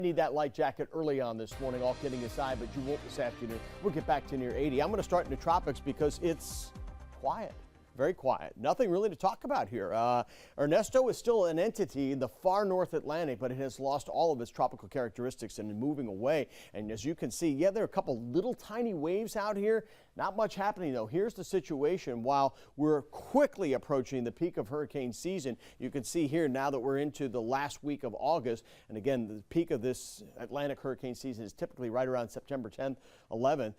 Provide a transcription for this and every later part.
Need that light jacket early on this morning, all kidding aside, but you won't this afternoon. We'll get back to near 80. I'm going to start in the tropics because it's quiet. Very quiet. Nothing really to talk about here. Ernesto is still an entity in the far North Atlantic, but it has lost all of its tropical characteristics and is moving away. And as you can see, yeah, there are a couple little tiny waves out here. Not much happening, though. Here's the situation. While we're quickly approaching the peak of hurricane season, you can see here now that we're into the last week of August. And again, the peak of this Atlantic hurricane season is typically right around September 10th, 11th.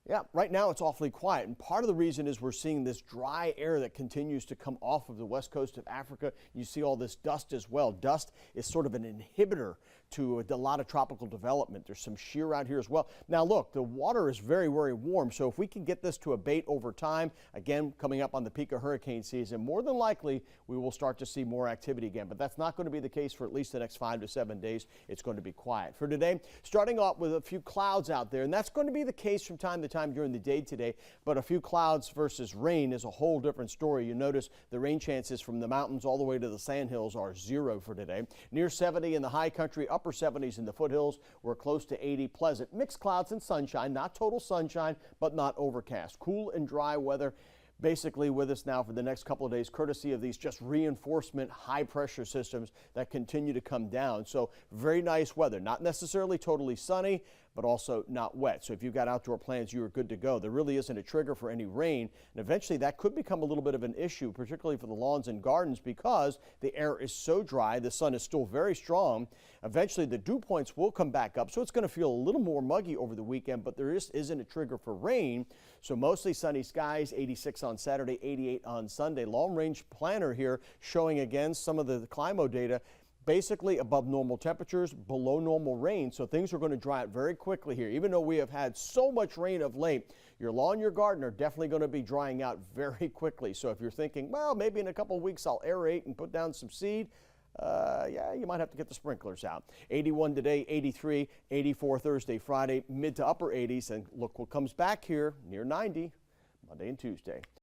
Yeah, right now it's awfully quiet, and part of the reason is we're seeing this dry air that continues to come off of the west coast of Africa. You see all this dust as well. Dust is sort of an inhibitor to a lot of tropical development. There's some shear out here as well. Now look, the water is very, very warm, so if we can get this to abate over time, again, coming up on the peak of hurricane season, more than likely we will start to see more activity again, but that's not going to be the case for at least the next 5 to 7 days. It's going to be quiet. For today, starting off with a few clouds out there, and that's going to be the case from time to time during the day today, but a few clouds versus rain is a whole different story. You notice the rain chances from the mountains all the way to the sandhills are 0 for today. Near 70 in the high country, upper 70s in the foothills. We're close to 80. Pleasant. Mixed clouds and sunshine, not total sunshine, but not overcast. Cool and dry weather basically with us now for the next couple of days, courtesy of these just reinforcement high pressure systems that continue to come down. So very nice weather, not necessarily totally sunny, but also not wet. So if you've got outdoor plans, you are good to go. There really isn't a trigger for any rain, and eventually that could become a little bit of an issue, particularly for the lawns and gardens, because the air is so dry. The sun is still very strong. Eventually the dew points will come back up, so it's going to feel a little more muggy over the weekend, but there isn't a trigger for rain. So mostly sunny skies, 86 on Saturday, 88 on Sunday. Long range planner here showing again some of the Climo data. Basically above normal temperatures, below normal rain, so things are going to dry out very quickly here. Even though we have had so much rain of late, your lawn, your garden are definitely going to be drying out very quickly. So if you're thinking, well, maybe in a couple of weeks I'll aerate and put down some seed, yeah, you might have to get the sprinklers out. 81 today, 83, 84 Thursday, Friday, mid to upper 80s, and look what comes back here, near 90, Monday and Tuesday.